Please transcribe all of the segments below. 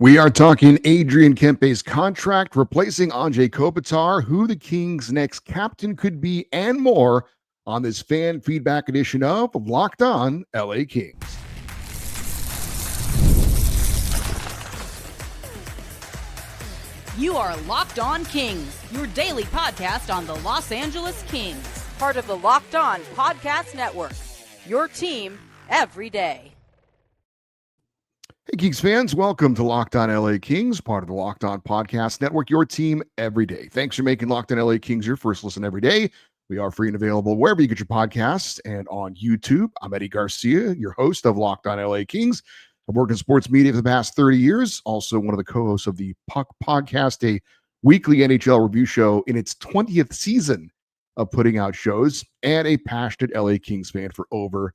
We are talking Adrian Kempe's contract, replacing Anze Kopitar, who the Kings' next captain could be, and more on this fan feedback edition of Locked On LA Kings. You are Locked On Kings, your daily podcast on the Los Angeles Kings, part of the Locked On Podcast Network, your team every day. Hey, Kings fans, welcome to Locked On LA Kings, part of the Locked On Podcast Network, your team every day. Thanks for making Locked On LA Kings your first listen every day. We are free and available wherever you get your podcasts and on YouTube. I'm Eddie Garcia, your host of Locked On LA Kings. I've worked in sports media for the past 30 years, also one of the co-hosts of the Puck Podcast, a weekly NHL review show in its 20th season of putting out shows, and a passionate LA Kings fan for over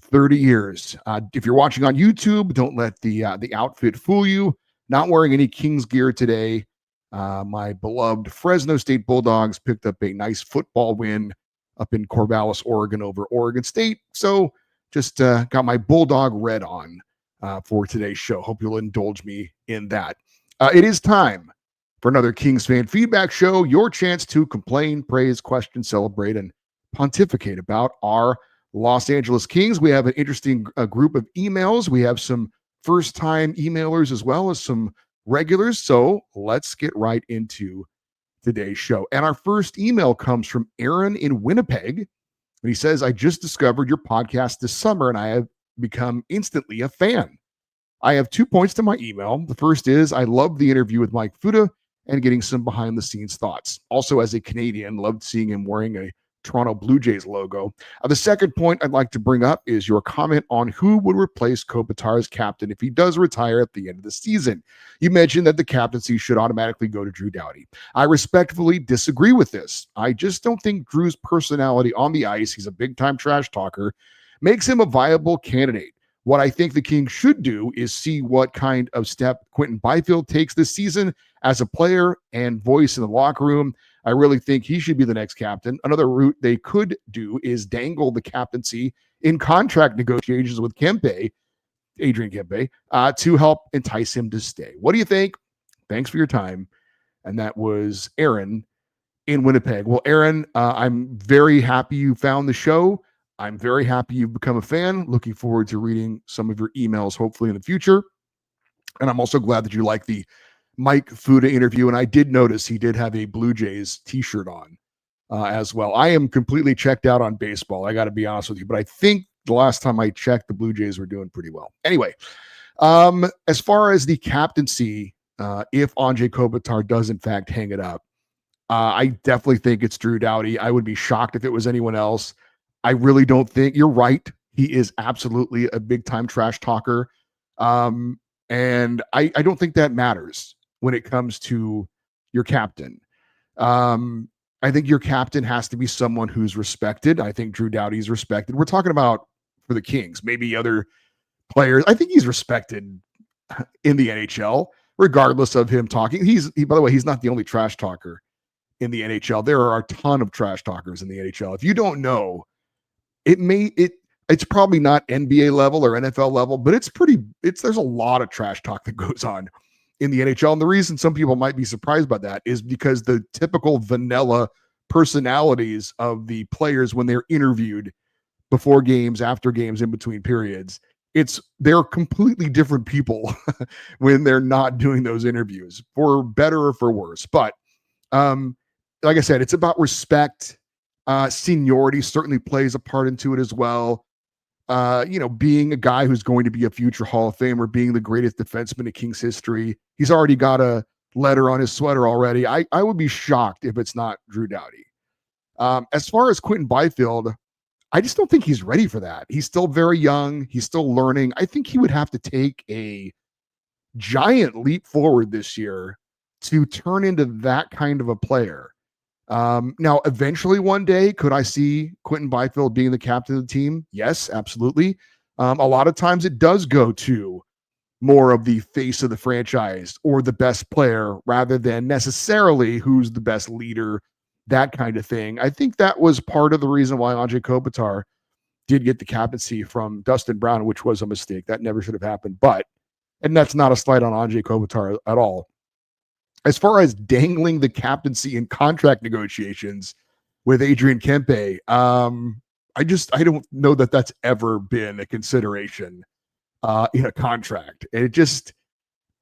30 years. If you're watching on YouTube, don't let the outfit fool you. Not wearing any Kings gear today. My beloved Fresno State Bulldogs picked up a nice football win up in Corvallis, Oregon over Oregon State. So just got my Bulldog red on for today's show. Hope you'll indulge me in that. It is time for another Kings fan feedback show. Your chance to complain, praise, question, celebrate, and pontificate about our Los Angeles Kings. We have an interesting group of emails. We have some first-time emailers as well as some regulars. So let's get right into today's show. And our first email comes from Aaron in Winnipeg. And he says, I just discovered your podcast this summer and I have become instantly a fan. I have 2 points to my email. The first is I love the interview with Mike Fuda and getting some behind-the-scenes thoughts. Also, as a Canadian, loved seeing him wearing a Toronto Blue Jays logo. The second point I'd like to bring up is your comment on who would replace Kopitar as captain if he does retire at the end of the season. You mentioned that the captaincy should automatically go to Drew Doughty. I respectfully disagree with this. I just don't think Drew's personality on the ice, he's a big-time trash talker, makes him a viable candidate. What I think the Kings should do is see what kind of step Quinton Byfield takes this season as a player and voice in the locker room. I really think he should be the next captain. Another route they could do is dangle the captaincy in contract negotiations with Kempe, Adrian Kempe, to help entice him to stay. What do you think? Thanks for your time. And that was Aaron in Winnipeg. Well, Aaron, I'm very happy you found the show. I'm very happy you've become a fan. Looking forward to reading some of your emails, hopefully in the future. And I'm also glad that you like the Mike Fuda interview. And I did notice he did have a Blue Jays t-shirt on as well. I am completely checked out on baseball. I got to be honest with you, but I think the last time I checked, the Blue Jays were doing pretty well. Anyway, as far as the captaincy, if Anze Kopitar does in fact hang it up, I definitely think it's Drew Doughty. I would be shocked if it was anyone else. I really don't think you're right. He is absolutely a big time trash talker. And I don't think that matters when it comes to your captain. I think your captain has to be someone who's respected. I think Drew Doughty's respected. We're talking about for the Kings, maybe other players. I think he's respected in the NHL, regardless of him talking. By the way, he's not the only trash talker in the NHL. There are a ton of trash talkers in the NHL. If you don't know, it's probably not NBA level or NFL level, but there's a lot of trash talk that goes on in the NHL. And the reason some people might be surprised by that is because the typical vanilla personalities of the players when they're interviewed before games, after games, in between periods, they're completely different people when they're not doing those interviews, for better or for worse. But like I said, it's about respect. Seniority certainly plays a part into it as well. Being a guy who's going to be a future Hall of Famer, being the greatest defenseman in Kings history. He's already got a letter on his sweater already. I would be shocked if it's not Drew Doughty. As far as Quinton Byfield, I just don't think he's ready for that. He's still very young. He's still learning. I think he would have to take a giant leap forward this year to turn into that kind of a player. Now, eventually one day, could I see Quinton Byfield being the captain of the team? Yes, absolutely. A lot of times it does go to more of the face of the franchise or the best player rather than necessarily who's the best leader, that kind of thing. I think that was part of the reason why Anze Kopitar did get the captaincy from Dustin Brown, which was a mistake. That never should have happened. But And that's not a slight on Anze Kopitar at all. As far as dangling the captaincy in contract negotiations with Adrian Kempe, I don't know that that's ever been a consideration in a contract.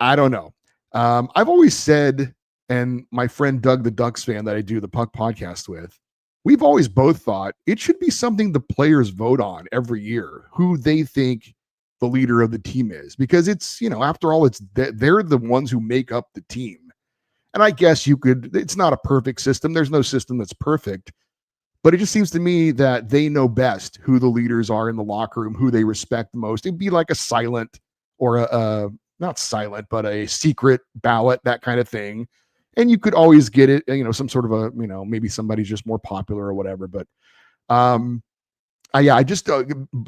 I don't know. I've always said, and my friend Doug, the Ducks fan that I do the Puck podcast with, we've always both thought it should be something the players vote on every year, who they think the leader of the team is, because it's, after all, they're the ones who make up the team. And I guess it's not a perfect system. There's no system that's perfect, but it just seems to me that they know best who the leaders are in the locker room, who they respect the most. It'd be like a silent or not silent, but a secret ballot, that kind of thing. And you could always get it, some sort of maybe somebody's just more popular or whatever. But I just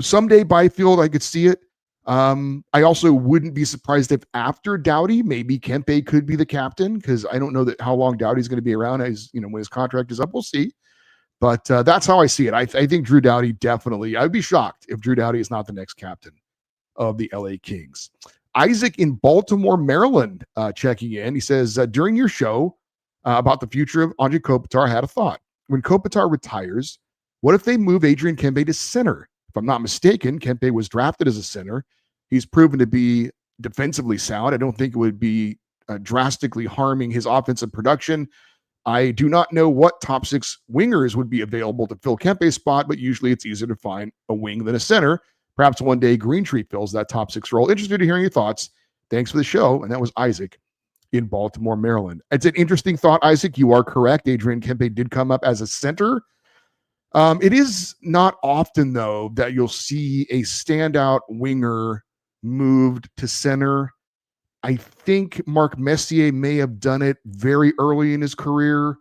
someday Byfield, I could see it. I also wouldn't be surprised if after Doughty, maybe Kempe could be the captain, because I don't know how long Doughty's going to be around. As when his contract is up, we'll see. But that's how I see it. I think Drew Doughty definitely. I'd be shocked if Drew Doughty is not the next captain of the LA Kings. Isaac in Baltimore, Maryland, checking in. He says, during your show about the future of Anze Kopitar, I had a thought. When Kopitar retires, what if they move Adrian Kempe to center? If I'm not mistaken, Kempe was drafted as a center. He's proven to be defensively sound. I don't think it would be drastically harming his offensive production. I do not know what top six wingers would be available to fill Kempe's spot, but usually it's easier to find a wing than a center. Perhaps one day Greentree fills that top six role. Interested to hear your thoughts. Thanks for the show. And that was Isaac in Baltimore, Maryland. It's an interesting thought, Isaac. You are correct. Adrian Kempe did come up as a center. It is not often, though, that you'll see a standout winger moved to center. I think Mark Messier may have done it very early in his career.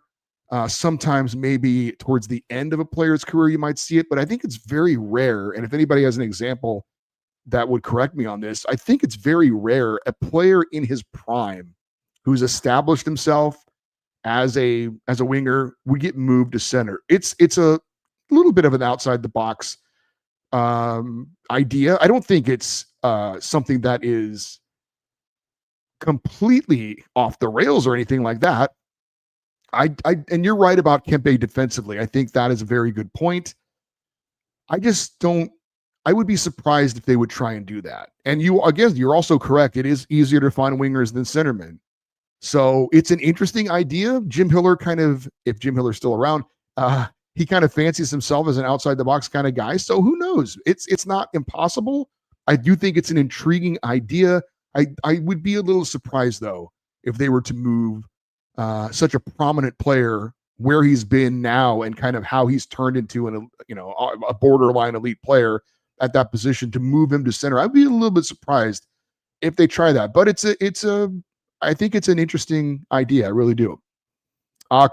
Sometimes maybe towards the end of a player's career, you might see it, but I think it's very rare. And if anybody has an example that would correct me on this, I think it's very rare a player in his prime who's established himself as a winger would get moved to center. It's a little bit of an outside the box idea. I don't think it's something that is completely off the rails or anything like that. And you're right about Kempe defensively. I think that is a very good point. I would be surprised if they would try and do that. And you're also correct. It is easier to find wingers than centermen. So it's an interesting idea. Jim Hiller if Jim Hiller's still around, he kind of fancies himself as an outside the box kind of guy. So who knows? It's not impossible. I do think it's an intriguing idea. I would be a little surprised, though, if they were to move such a prominent player where he's been now and kind of how he's turned into a borderline elite player at that position, to move him to center. I'd be a little bit surprised if they try that, but I think it's an interesting idea. I really do.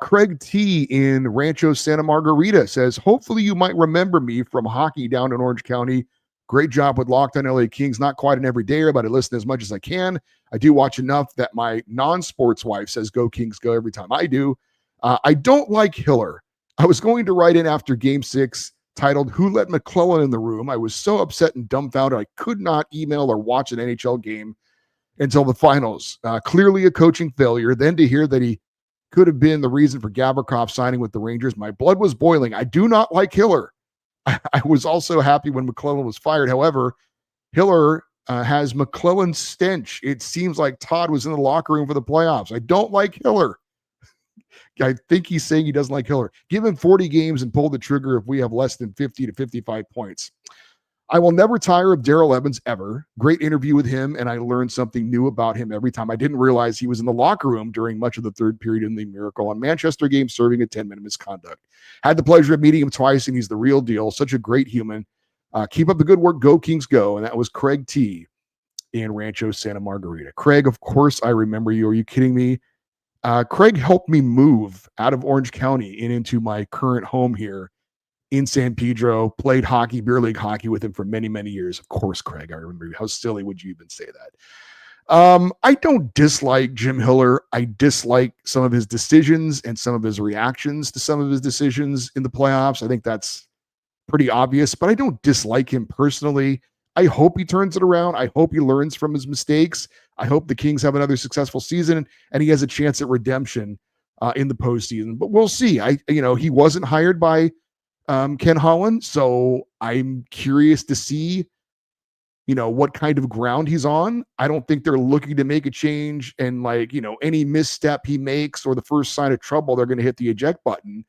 Craig T in Rancho Santa Margarita says, hopefully you might remember me from hockey down in Orange County. Great job with Locked on LA Kings. Not quite an everydayer, but I listen as much as I can. I do watch enough that my non-sports wife says go Kings go every time I do. I don't like Hiller. I was going to write in after Game 6 titled Who Let McClellan in the Room. I was so upset and dumbfounded I could not email or watch an NHL game until the finals. Clearly a coaching failure. Then to hear that he could have been the reason for Gavrikov signing with the Rangers, my blood was boiling. I do not like Hiller. I was also happy when McClellan was fired. However, Hiller has McClellan's stench. It seems like Todd was in the locker room for the playoffs. I don't like Hiller. I think he's saying he doesn't like Hiller. Give him 40 games and pull the trigger if we have less than 50 to 55 points. I will never tire of Daryl Evans ever. Great interview with him, and I learned something new about him every time. I didn't realize he was in the locker room during much of the third period in the Miracle on Manchester game, serving a 10-minute misconduct. Had the pleasure of meeting him twice, and he's the real deal. Such a great human. Keep up the good work. Go Kings go. And that was Craig T in Rancho Santa Margarita. Craig, of course I remember you. Are you kidding me? Craig helped me move out of Orange County and into my current home here in San Pedro. Played hockey, beer league hockey with him for many, many years. Of course, Craig, I remember you. How silly would you even say that? I don't dislike Jim Hiller. I dislike some of his decisions and some of his reactions to some of his decisions in the playoffs. I think that's pretty obvious, but I don't dislike him personally. I hope he turns it around. I hope he learns from his mistakes. I hope the Kings have another successful season and he has a chance at redemption in the postseason. But we'll see. He wasn't hired by Ken Holland, so I'm curious to see, what kind of ground he's on. I don't think they're looking to make a change, and any misstep he makes or the first sign of trouble, they're going to hit the eject button.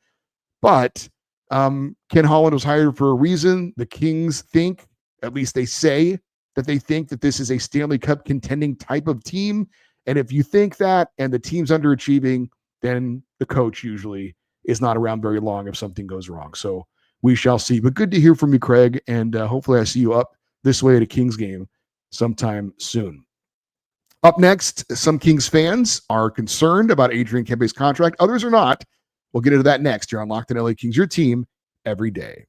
But Ken Holland was hired for a reason. The Kings think, at least they say, that they think that this is a Stanley Cup contending type of team. And if you think that and the team's underachieving, then the coach usually is not around very long if something goes wrong. So we shall see. But good to hear from you, Craig. And hopefully I see you up this way at a Kings game sometime soon. Up next, some Kings fans are concerned about Adrian Kempe's contract. Others are not. We'll get into that next here on Locked On LA Kings, your team every day.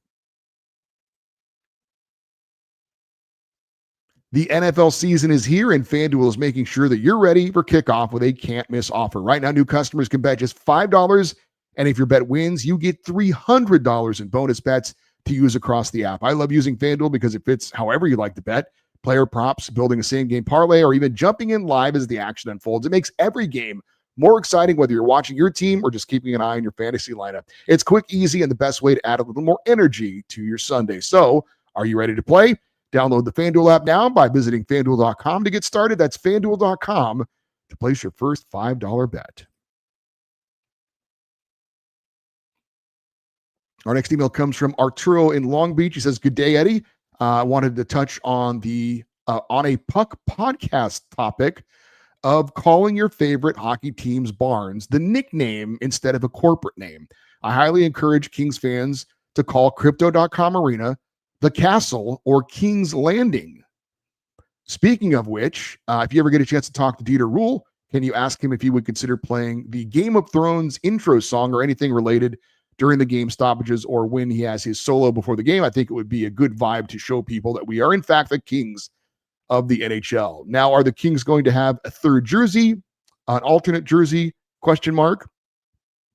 The NFL season is here, and FanDuel is making sure that you're ready for kickoff with a can't-miss offer. Right now, new customers can bet just $5, and if your bet wins, you get $300 in bonus bets to use across the app. I love using FanDuel because it fits however you like to bet. Player props, building a same-game parlay, or even jumping in live as the action unfolds. It makes every game more exciting, whether you're watching your team or just keeping an eye on your fantasy lineup. It's quick, easy, and the best way to add a little more energy to your Sunday. So, are you ready to play? Download the FanDuel app now by visiting FanDuel.com to get started. That's FanDuel.com to place your first $5 bet. Our next email comes from Arturo in Long Beach. He says, "Good day, Eddie. I wanted to touch on the on a puck podcast topic of calling your favorite hockey team's barns the nickname instead of a corporate name. I highly encourage Kings fans to call Crypto.com Arena the Castle or King's Landing. Speaking of which, if you ever get a chance to talk to Dieter Rule, can you ask him if he would consider playing the Game of Thrones intro song or anything related during the game stoppages or when he has his solo before the game? I think it would be a good vibe to show people that we are, in fact, the Kings of the NHL. Now, are the Kings going to have a third jersey, an alternate jersey? Question mark.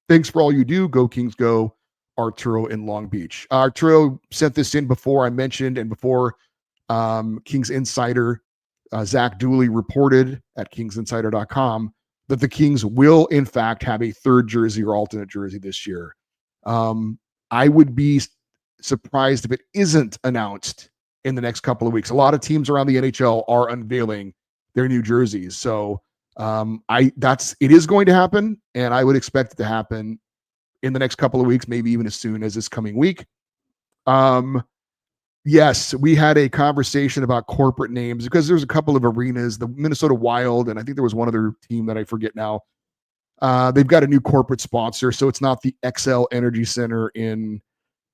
Thanks for all you do. Go Kings, go." Arturo in Long Beach. Arturo sent this in before I mentioned and before Kings Insider Zach Dooley reported at kingsinsider.com that the Kings will, in fact, have a third jersey or alternate jersey this year. I would be surprised if it isn't announced in the next couple of weeks. A lot of teams around the NHL are unveiling their new jerseys. So it is going to happen, and I would expect it to happen in the next couple of weeks, maybe even as soon as this coming week. Yes, we had a conversation about corporate names because there's a couple of arenas, the Minnesota Wild, and I think there was one other team that I forget now. They've got a new corporate sponsor, so it's not the XL Energy Center in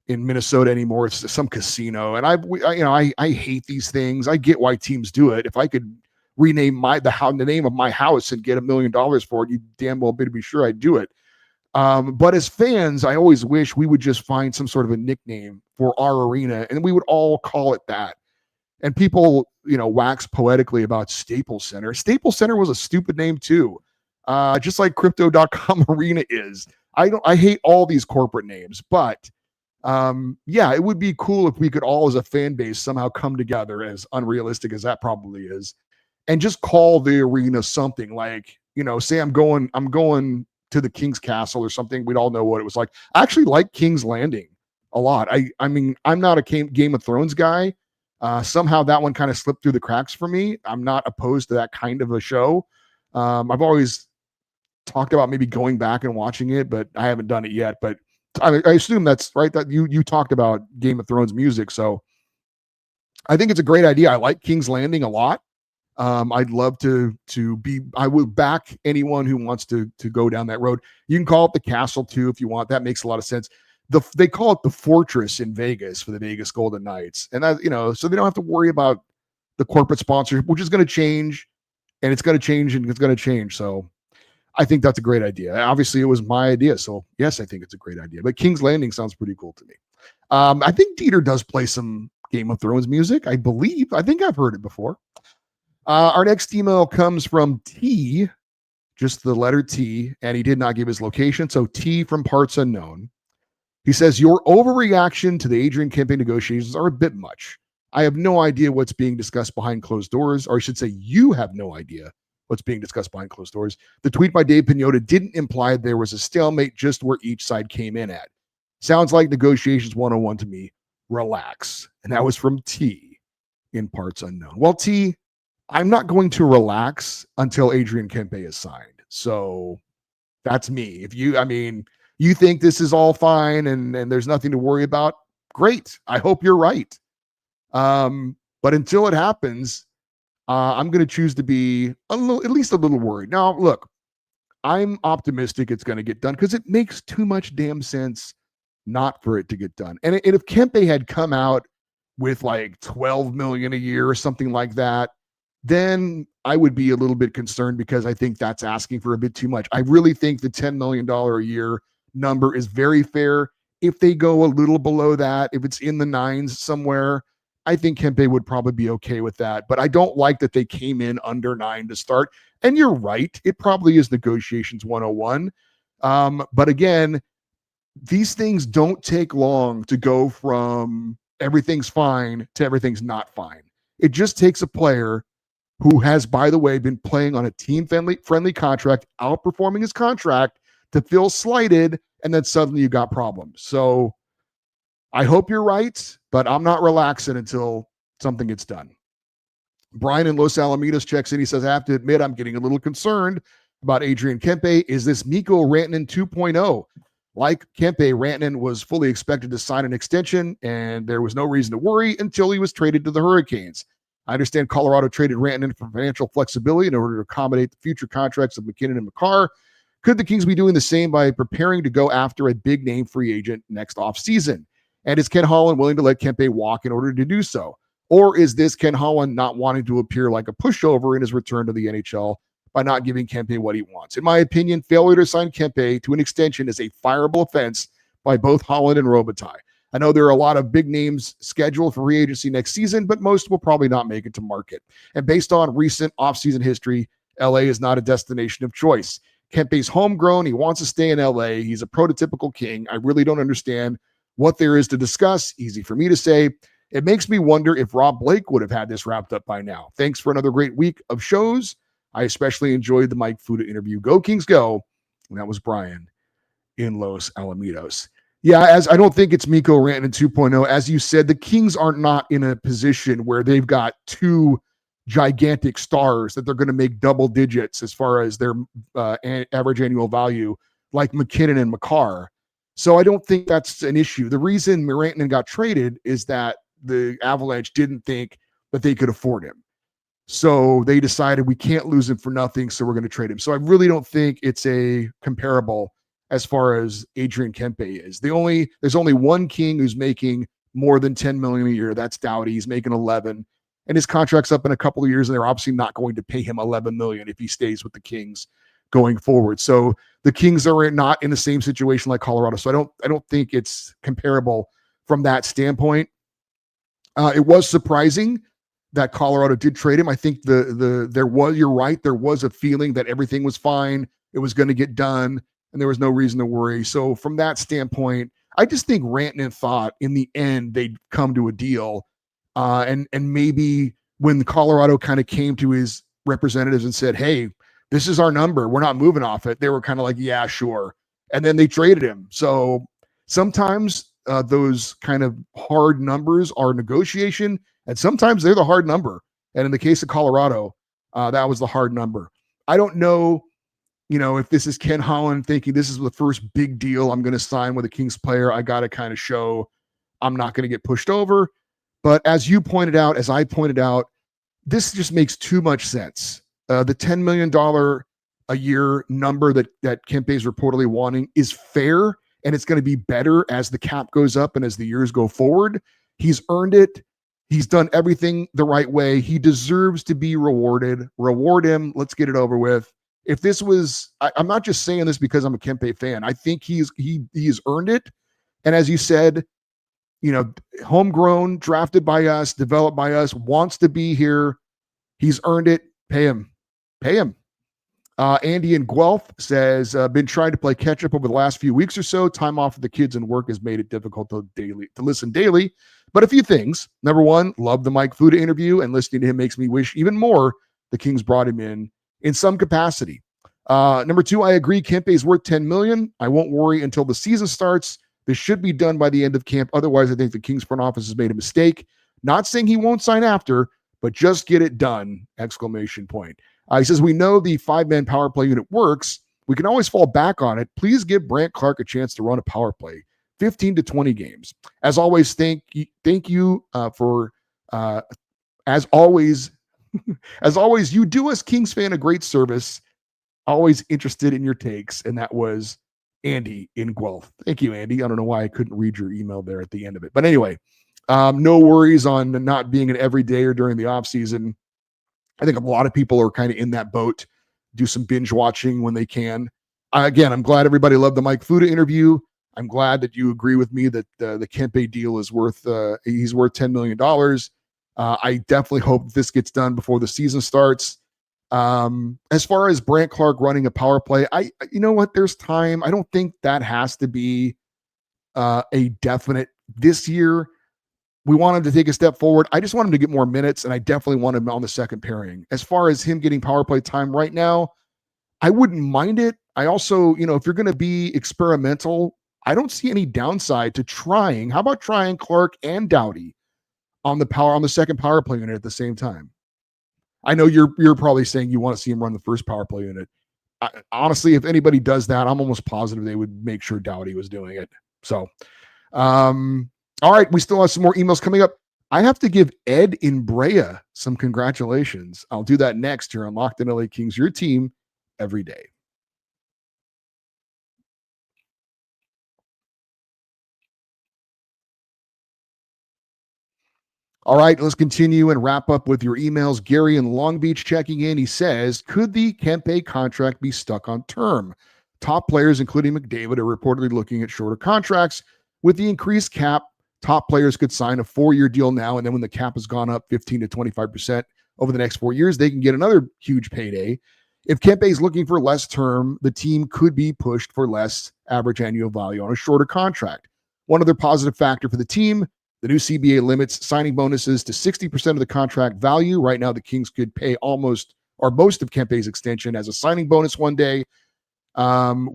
Minnesota anymore. It's some casino, and I hate these things. I get why teams do it. If I could rename the name of my house and get $1 million for it, you damn well better be sure I'd do it. But as fans, I always wish we would just find some sort of a nickname for our arena and we would all call it that. And people, wax poetically about Staples Center. Staples Center was a stupid name too. Just like Crypto.com Arena is. I hate all these corporate names, but it would be cool if we could all as a fan base somehow come together, as unrealistic as that probably is, and just call the arena something like, say I'm going to the King's Castle or something. We'd all know what it was like. I actually like King's Landing a lot. I mean, I'm not a Game of Thrones guy. Somehow that one kind of slipped through the cracks for me. I'm not opposed to that kind of a show. I've always talked about maybe going back and watching it, but I haven't done it yet. But I assume that's right, that you talked about Game of Thrones music. So I think it's a great idea. I like King's Landing a lot. I'd love I would back anyone who wants to go down that road. You can call it the Castle too, if you want. That makes a lot of sense. They call it the Fortress in Vegas for the Vegas Golden Knights. And that, so they don't have to worry about the corporate sponsorship, which is going to change and it's going to change and it's going to change. So I think that's a great idea. Obviously it was my idea. So yes, I think it's a great idea, but King's Landing sounds pretty cool to me. I think Dieter does play some Game of Thrones music. I think I've heard it before. Our next email comes from T, just the letter T, and he did not give his location. So T from parts unknown. He says, "Your overreaction to the Adrian Kempe negotiations are a bit much. I have no idea what's being discussed behind closed doors, or I should say, you have no idea what's being discussed behind closed doors. The tweet by Dave Pagnotta didn't imply there was a stalemate, just where each side came in at. Sounds like negotiations 101 to me. Relax. And that was from T in parts unknown. Well, T, I'm not going to relax until Adrian Kempe is signed. So that's me. If you, I mean, you think this is all fine and there's nothing to worry about, great. I hope you're right. But until it happens, I'm going to choose to be at least a little worried. Now, look, I'm optimistic it's going to get done because it makes too much damn sense not for it to get done. And if Kempe had come out with like 12 million a year or something like that, then I would be a little bit concerned because I think that's asking for a bit too much. I really think the $10 million a year number is very fair. If they go a little below that, if it's in the nines somewhere, I think Kempe would probably be okay with that. But I don't like that they came in under 9 to start. And you're right. It probably is negotiations 101. But again, these things don't take long to go from everything's fine to everything's not fine. It just takes a player who has, by the way, been playing on a team-friendly contract, outperforming his contract, to feel slighted, and then suddenly you got problems. So I hope you're right, but I'm not relaxing until something gets done. Brian in Los Alamitos checks in. He says, I have to admit, I'm getting a little concerned about Adrian Kempe. Is this Mikko Rantanen 2.0? Like Kempe, Rantanen was fully expected to sign an extension, and there was no reason to worry until he was traded to the Hurricanes. I understand Colorado traded Rantanen for financial flexibility in order to accommodate the future contracts of McKinnon and Makar. Could the Kings be doing the same by preparing to go after a big-name free agent next offseason? And is Ken Holland willing to let Kempe walk in order to do so? Or is this Ken Holland not wanting to appear like a pushover in his return to the NHL by not giving Kempe what he wants? In my opinion, failure to sign Kempe to an extension is a fireable offense by both Holland and Robitaille. I know there are a lot of big names scheduled for free agency next season, but most will probably not make it to market. And based on recent offseason history, LA is not a destination of choice. Kempe's homegrown. He wants to stay in LA. He's a prototypical King. I really don't understand what there is to discuss. Easy for me to say. It makes me wonder if Rob Blake would have had this wrapped up by now. Thanks for another great week of shows. I especially enjoyed the Mike Fuda interview. Go Kings go. And that was Brian in Los Alamitos. Yeah, as I don't think it's Mikko Rantanen 2.0. As you said, the Kings are not in a position where they've got two gigantic stars that they're going to make double digits as far as their average annual value, like McKinnon and Makar. So I don't think that's an issue. The reason Rantanen got traded is that the Avalanche didn't think that they could afford him. So they decided we can't lose him for nothing, so we're going to trade him. So I really don't think it's a comparable as far as Adrian Kempe is. There's only one King who's making more than $10 million a year. That's Doughty. He's making 11, and his contract's up in a couple of years, and they're obviously not going to pay him $11 million if he stays with the Kings going forward. So the Kings are not in the same situation like Colorado. So I don't think it's comparable from that standpoint. It was surprising that Colorado did trade him. I think you're right. There was a feeling that everything was fine. It was going to get done, and there was no reason to worry. So from that standpoint, I just think Rantanen thought in the end they'd come to a deal. And maybe when Colorado kind of came to his representatives and said, hey, this is our number, we're not moving off it, they were kind of like, yeah, sure. And then they traded him. So sometimes those kind of hard numbers are negotiation, and sometimes they're the hard number. And in the case of Colorado, that was the hard number. I don't know, if this is Ken Holland thinking this is the first big deal I'm going to sign with a Kings player, I got to kind of show I'm not going to get pushed over. But as you pointed out, as I pointed out, this just makes too much sense. The $10 million a year number that Kempe is reportedly wanting is fair, and it's going to be better as the cap goes up and as the years go forward. He's earned it. He's done everything the right way. He deserves to be rewarded. Reward him. Let's get it over with. If this was, I'm not just saying this because I'm a Kempe fan. I think he's earned it. And as you said, homegrown, drafted by us, developed by us, wants to be here. He's earned it. Pay him. Andy in Guelph says, been trying to play catch up over the last few weeks or so. Time off of the kids and work has made it difficult to listen daily. But a few things. Number one, love the Mike Fuda interview, and listening to him makes me wish even more the Kings brought him in some capacity. Number two, I agree Kempe is worth $10 million. I won't worry until the season starts. This should be done by the end of camp. Otherwise, I think the Kings front office has made a mistake. Not saying he won't sign after, but just get it done! Exclamation point. He says, we know the 5-man power play unit works. We can always fall back on it. Please give Brandt Clark a chance to run a power play. 15 to 20 games. As always, thank you for, as always, you do us Kings fan a great service. Always interested in your takes. And that was Andy in Guelph. Thank you, Andy. I don't know why I couldn't read your email there at the end of it. But anyway, no worries on not being an everyday or during the off season. I think a lot of people are kind of in that boat, do some binge watching when they can. Again, I'm glad everybody loved the Mike Fuda interview. I'm glad that you agree with me that the Kempe deal is he's worth $10 million. I definitely hope this gets done before the season starts. As far as Brandt Clark running a power play, you know what? There's time. I don't think that has to be a definite this year. We want him to take a step forward. I just want him to get more minutes, and I definitely want him on the second pairing. As far as him getting power play time right now, I wouldn't mind it. I also, if you're going to be experimental, I don't see any downside to trying. How about trying Clark and Doughty on the second power play unit at the same time? I know you're probably saying you want to see him run the first power play unit. Honestly, if anybody does that, I'm almost positive they would make sure Doughty was doing it. So, all right, we still have some more emails coming up. I have to give Ed in Brea some congratulations. I'll do that next here on Locked On LA Kings, your team every day. All right, let's continue and wrap up with your emails. Gary in Long Beach checking in. He says, could the Kempe contract be stuck on term? Top players, including McDavid, are reportedly looking at shorter contracts. With the increased cap, top players could sign a 4-year deal now, and then when the cap has gone up 15 to 25% over the next 4 years, they can get another huge payday. If Kempe is looking for less term, the team could be pushed for less average annual value on a shorter contract. One other positive factor for the team, the new CBA limits signing bonuses to 60% of the contract value. Right now, the Kings could pay almost or most of Kempe's extension as a signing bonus one day,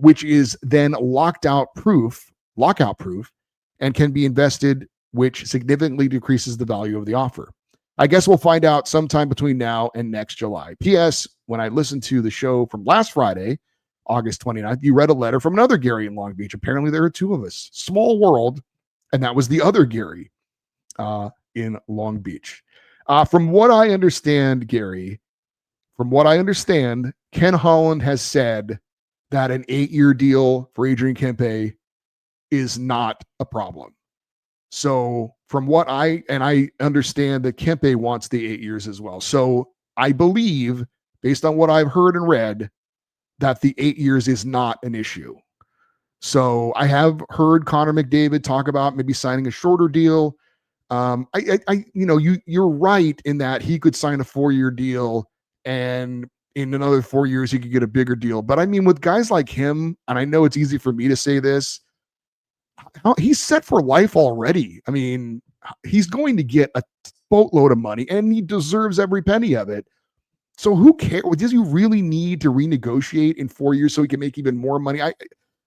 which is then lockout proof, and can be invested, which significantly decreases the value of the offer. I guess we'll find out sometime between now and next July. P.S. When I listened to the show from last Friday, August 29th, you read a letter from another Gary in Long Beach. Apparently, there are two of us. Small world. And that was the other Gary in Long Beach. From what I understand, Gary, Ken Holland has said that an 8-year deal for Adrian Kempe is not a problem. So from what I understand that Kempe wants the 8 years as well. So I believe, based on what I've heard and read, that the 8 years is not an issue. So I have heard Connor McDavid talk about maybe signing a shorter deal. You're right in that he could sign a 4-year deal, and in another 4 years he could get a bigger deal. But I mean, with guys like him, and I know it's easy for me to say this, he's set for life already. I mean, he's going to get a boatload of money, and he deserves every penny of it. So who cares? Does he really need to renegotiate in 4 years so he can make even more money?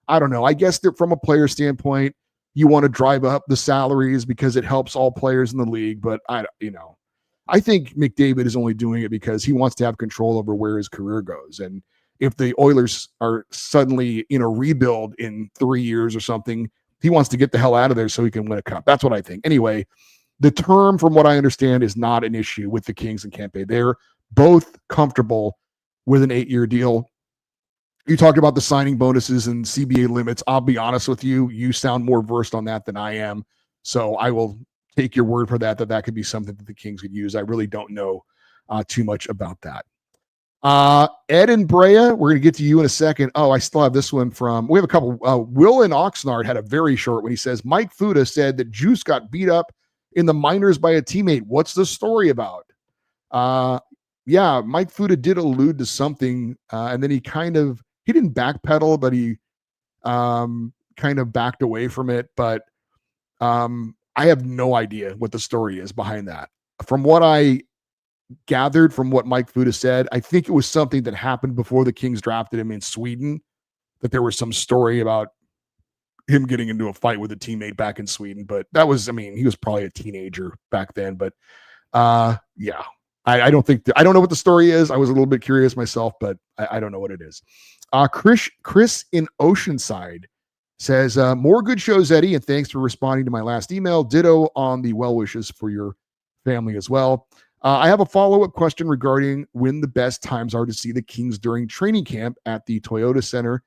I don't know. I guess that from a player standpoint, you want to drive up the salaries because it helps all players in the league. But I think McDavid is only doing it because he wants to have control over where his career goes. And if the Oilers are suddenly in a rebuild in 3 years or something, he wants to get the hell out of there so he can win a cup. That's what I think. Anyway, the term, from what I understand, is not an issue with the Kings and Kempe. They're both comfortable with an 8-year deal. You talked about the signing bonuses and CBA limits. I'll be honest with you. You sound more versed on that than I am. So I will take your word for that could be something that the Kings could use. I really don't know too much about that. Ed and Brea, we're going to get to you in a second. Oh, I still have this one we have a couple. Will in Oxnard had a very short one. He says, Mike Fuda said that Juice got beat up in the minors by a teammate. What's the story about? Yeah, Mike Fuda did allude to something, and then he didn't backpedal, but he kind of backed away from it. But I have no idea what the story is behind that. From what I gathered from what Mike Fuda said, I think it was something that happened before the Kings drafted him in Sweden, that there was some story about him getting into a fight with a teammate back in Sweden. But that was, I mean, he was probably a teenager back then. But yeah, I don't think, I don't know what the story is. I was a little bit curious myself, but I don't know what it is. Chris in Oceanside says, more good shows, Eddie, and thanks for responding to my last email. Ditto on the well wishes for your family as well. I have a follow-up question regarding when the best times are to see the Kings during training camp at the Toyota Center.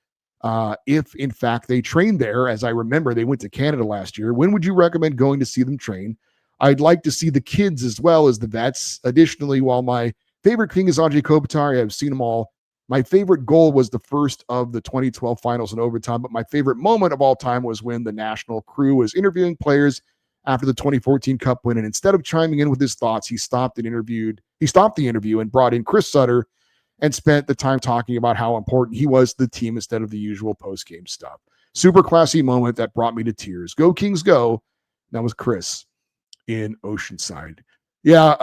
If, in fact, they train there, as I remember, they went to Canada last year. When would you recommend going to see them train? I'd like to see the kids as well as the vets. Additionally, while my favorite King is Anze Kopitar, I've seen them all. My favorite goal was the first of the 2012 finals in overtime, but my favorite moment of all time was when the national crew was interviewing players after the 2014 Cup win, and instead of chiming in with his thoughts, he stopped the interview and brought in Chris Sutter and spent the time talking about how important he was to the team instead of the usual post-game stuff. Super classy moment that brought me to tears. Go Kings, go. That was Chris in Oceanside. Yeah,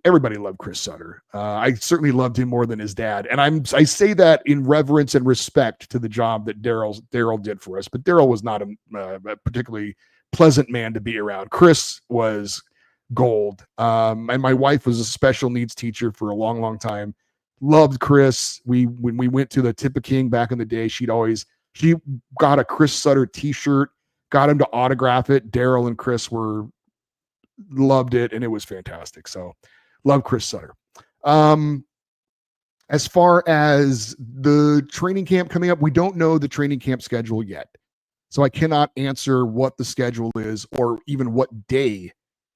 everybody loved Chris Sutter. I certainly loved him more than his dad, and I say that in reverence and respect to the job that Daryl did for us. But Daryl was not a particularly pleasant man to be around. Chris was gold, and my wife was a special needs teacher for a long, long time. Loved Chris. When we went to the Tip of King back in the day, she got a Chris Sutter T-shirt, got him to autograph it. Daryl and Chris loved it, and it was fantastic. So love Chris Sutter. As far as the training camp coming up, we don't know the training camp schedule yet. So I cannot answer what the schedule is or even what day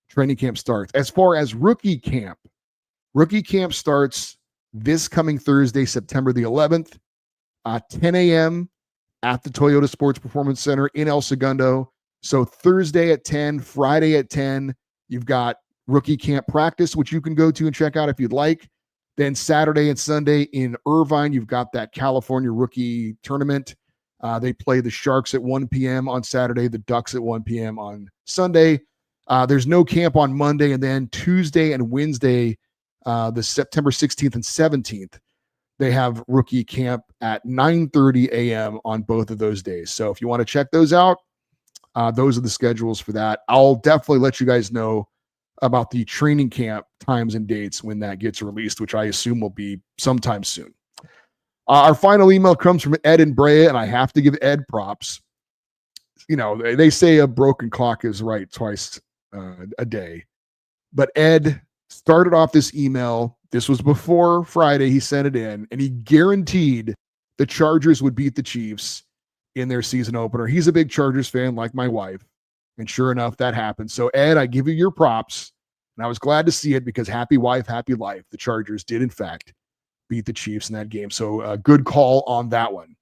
training camp starts. As far as rookie camp starts this coming Thursday, September the 11th, 10 a.m. at the Toyota Sports Performance Center in El Segundo. So Thursday at 10, Friday at 10, you've got rookie camp practice, which you can go to and check out if you'd like. Then Saturday and Sunday in Irvine, you've got that California rookie tournament. They play the Sharks at 1 p.m. on Saturday, the Ducks at 1 p.m. on Sunday. There's no camp on Monday, and then Tuesday and Wednesday, the September 16th and 17th, they have rookie camp at 9:30 a.m. on both of those days. So if you want to check those out, those are the schedules for that. I'll definitely let you guys know about the training camp times and dates when that gets released, which I assume will be sometime soon. Our final email comes from Ed in Brea, and I have to give Ed props. You know, they say a broken clock is right twice a day. But Ed started off this email. This was before Friday. He sent it in, and he guaranteed the Chargers would beat the Chiefs in their season opener. He's a big Chargers fan like my wife. And sure enough, that happened. So, Ed, I give you your props. And I was glad to see it because happy wife, happy life. The Chargers did, in fact, beat the Chiefs in that game. So, good call on that one.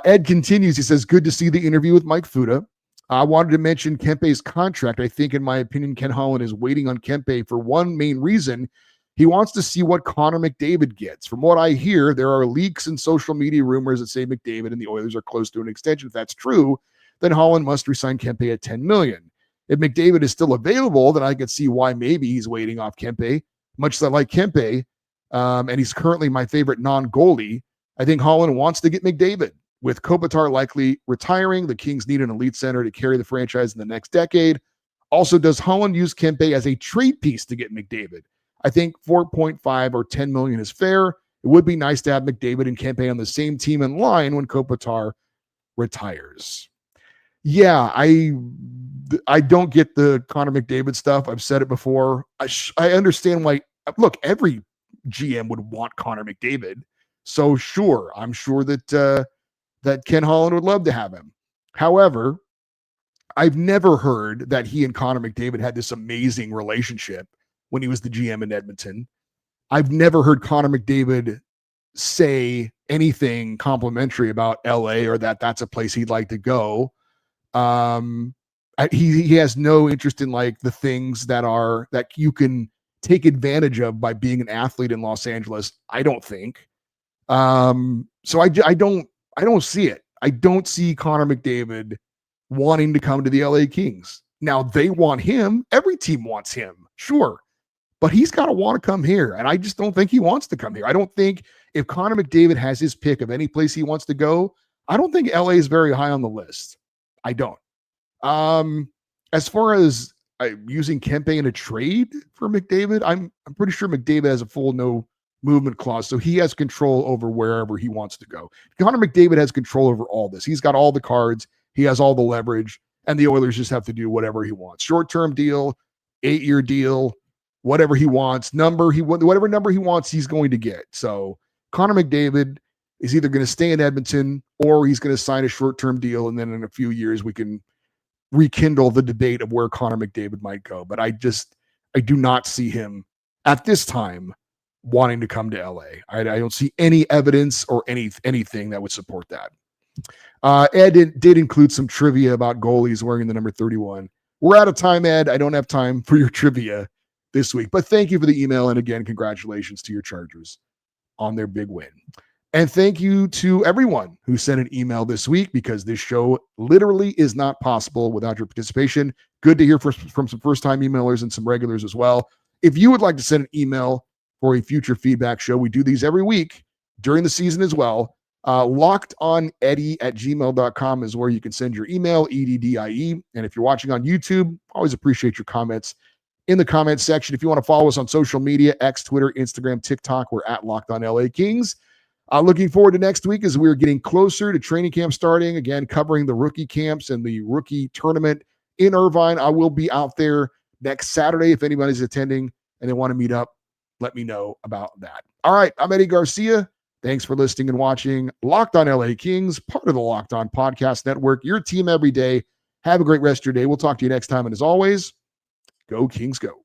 Ed continues. He says, good to see the interview with Mike Fuda. I wanted to mention Kempe's contract. I think, in my opinion, Ken Holland is waiting on Kempe for one main reason. He wants to see what Connor McDavid gets. From what I hear, there are leaks and social media rumors that say McDavid and the Oilers are close to an extension. If that's true, then Holland must resign Kempe at $10 million. If McDavid is still available, then I could see why maybe he's waiting off Kempe. Much as I like Kempe, and he's currently my favorite non-goalie, I think Holland wants to get McDavid. With Kopitar likely retiring, the Kings need an elite center to carry the franchise in the next decade. Also, does Holland use Kempe as a trade piece to get McDavid? I think 4.5 or 10 million is fair. It would be nice to have McDavid and Kempe on the same team in line when Kopitar retires. Yeah, I don't get the Connor McDavid stuff. I've said it before. I understand why. Look, every GM would want Connor McDavid. So sure, I'm sure that that Ken Holland would love to have him. However, I've never heard that he and Connor McDavid had this amazing relationship when he was the GM in Edmonton. I've never heard Connor McDavid say anything complimentary about LA or that that's a place he'd like to go. He has no interest in like the things that you can take advantage of by being an athlete in Los Angeles. I don't think. So I don't see it. I don't see Connor McDavid wanting to come to the LA Kings. Now they want him. Every team wants him, sure, but he's got to want to come here. And I just don't think he wants to come here. I don't think if Connor McDavid has his pick of any place he wants to go, I don't think LA is very high on the list. I don't. As far as using Kempe in a trade for McDavid, I'm pretty sure McDavid has a full no movement clause, so he has control over wherever he wants to go. Connor McDavid has control over all this. He's got all the cards. He has all the leverage, and the Oilers just have to do whatever he wants. Short-term deal, 8-year deal, whatever he wants, whatever number he wants, he's going to get. So Connor McDavid is either going to stay in Edmonton or he's going to sign a short-term deal, and then in a few years we can rekindle the debate of where Connor McDavid might go. But I do not see him at this time wanting to come to LA. I don't see any evidence or anything that would support that. Ed did include some trivia about goalies wearing the number 31. We're out of time, Ed. I don't have time for your trivia this week, but thank you for the email. And again, congratulations to your Chargers on their big win. And thank you to everyone who sent an email this week, because this show literally is not possible without your participation. Good to hear from some first-time emailers and some regulars as well. If you would like to send an email for a future feedback show, we do these every week during the season as well. LockedOnEddie@gmail.com is where you can send your email, EDDIE. And if you're watching on YouTube, always appreciate your comments in the comments section. If you want to follow us on social media, X, Twitter, Instagram, TikTok, we're at Locked On LA Kings. Looking forward to next week as we're getting closer to training camp starting, again, covering the rookie camps and the rookie tournament in Irvine. I will be out there next Saturday. If anybody's attending and they want to meet up, let me know about that. All right, I'm Eddie Garcia. Thanks for listening and watching Locked On LA Kings, part of the Locked On Podcast Network, your team every day. Have a great rest of your day. We'll talk to you next time. And as always, go Kings, go.